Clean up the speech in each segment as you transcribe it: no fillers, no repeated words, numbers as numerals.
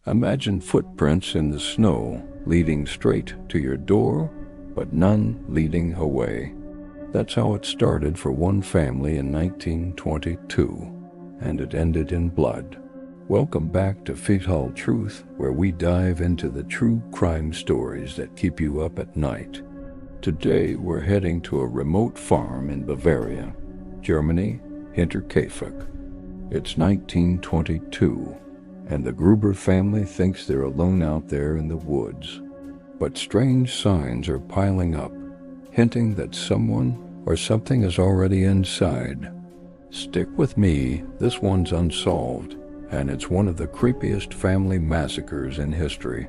Imagine footprints in the snow leading straight to your door, but none leading away. That's how it started for one family in 1922, and it ended in blood. Welcome back to FatalTruth, where we dive into the true crime stories that keep you up at night. Today we're heading to a remote farm in Bavaria, Germany, Hinterkaifeck. It's 1922, and the Gruber family thinks they're alone out there in the woods. But strange signs are piling up, hinting that someone or something is already inside. Stick with me, this one's unsolved, and it's one of the creepiest family massacres in history.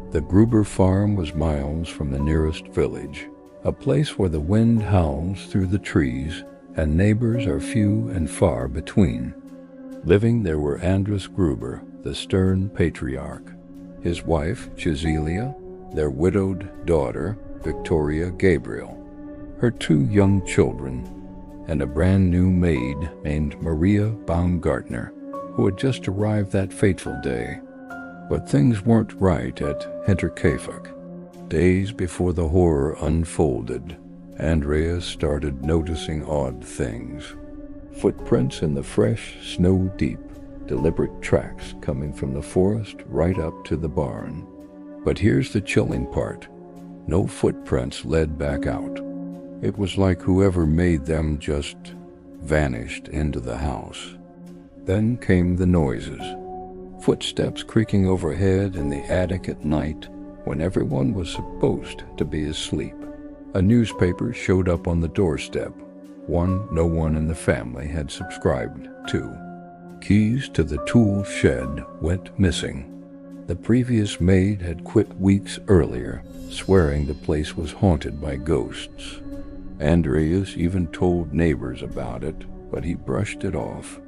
The Gruber farm was miles from the nearest village, a place where the wind howls through the trees and neighbors are few and far between. Living there were Andres Gruber, the stern patriarch, his wife, Cecilia, their widowed daughter, Victoria Gabriel, her two young children, and a brand new maid named Maria Baumgartner, who had just arrived that fateful day. But things weren't right at Hinterkaifeck. Days before the horror unfolded, Andreas started noticing odd things. Footprints in the fresh, snow-deep, deliberate tracks coming from the forest right up to the barn. But here's the chilling part. No footprints led back out. It was like whoever made them just vanished into the house. Then came the noises. Footsteps creaking overhead in the attic at night when everyone was supposed to be asleep. A newspaper showed up on the doorstep, one no one in the family had subscribed to. Keys to the tool shed went missing. The previous maid had quit weeks earlier, swearing the place was haunted by ghosts. Andreas even told neighbors about it, but he brushed it off.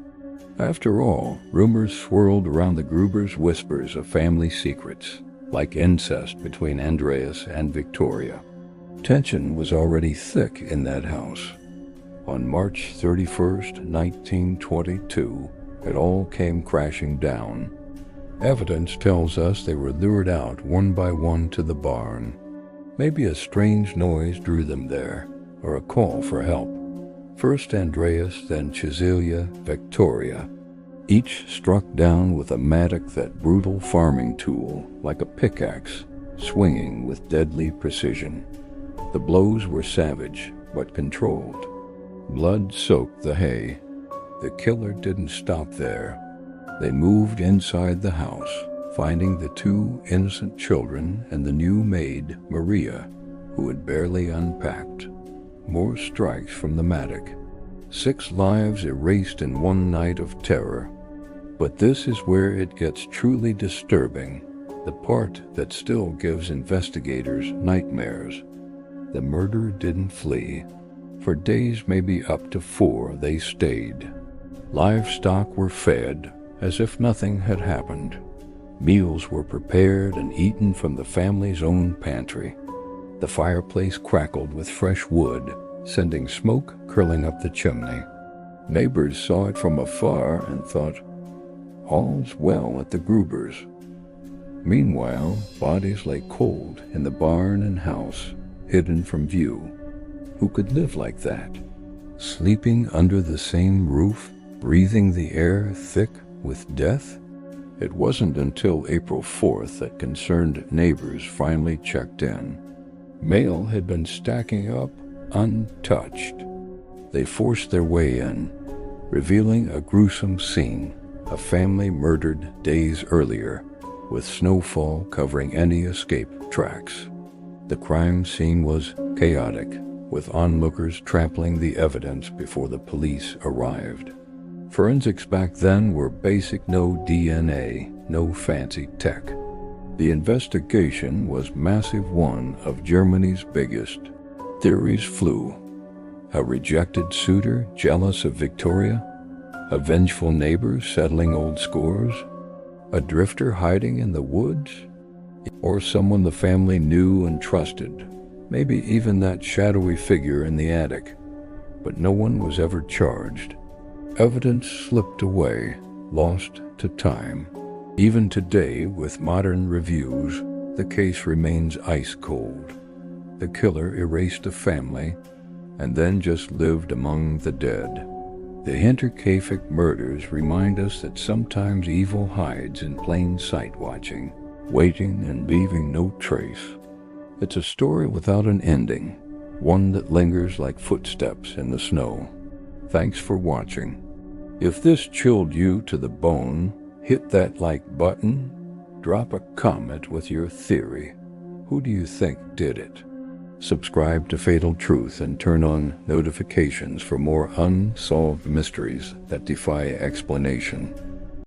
After all, rumors swirled around the Grubers' whispers of family secrets, like incest between Andreas and Victoria. Tension was already thick in that house. On March 31st, 1922, it all came crashing down. Evidence tells us they were lured out one by one to the barn. Maybe a strange noise drew them there, or a call for help. First Andreas, then Cecilia, Victoria. Each struck down with a mattock, that brutal farming tool, like a pickaxe, swinging with deadly precision. The blows were savage, but controlled. Blood soaked the hay. The killer didn't stop there. They moved inside the house, finding the two innocent children and the new maid, Maria, who had barely unpacked. More strikes from the mattock. 6 lives erased in one night of terror. But this is where it gets truly disturbing, the part that still gives investigators nightmares. The murderer didn't flee. For days, maybe up to 4, they stayed. Livestock were fed, as if nothing had happened. Meals were prepared and eaten from the family's own pantry. The fireplace crackled with fresh wood, sending smoke curling up the chimney. Neighbors saw it from afar and thought, all's well at the Grubers. Meanwhile, bodies lay cold in the barn and house, hidden from view. Who could live like that? Sleeping under the same roof, breathing the air thick with death? It wasn't until April 4th that concerned neighbors finally checked in. Mail had been stacking up untouched. They forced their way in, revealing a gruesome scene, a family murdered days earlier, with snowfall covering any escape tracks. The crime scene was chaotic, with onlookers trampling the evidence before the police arrived. Forensics back then were basic: no DNA, no fancy tech. The investigation was massive, one of Germany's biggest. Theories flew. A rejected suitor jealous of Victoria? A vengeful neighbor settling old scores? A drifter hiding in the woods? Or someone the family knew and trusted? Maybe even that shadowy figure in the attic. But no one was ever charged. Evidence slipped away, lost to time. Even today, with modern reviews, the case remains ice cold. The killer erased a family and then just lived among the dead. The Hinterkaifeck Murders remind us that sometimes evil hides in plain sight, watching, waiting, and leaving no trace. It's a story without an ending, one that lingers like footsteps in the snow. Thanks for watching. If this chilled you to the bone, hit that like button, drop a comment with your theory. Who do you think did it? Subscribe to Fatal Truth and turn on notifications for more unsolved mysteries that defy explanation.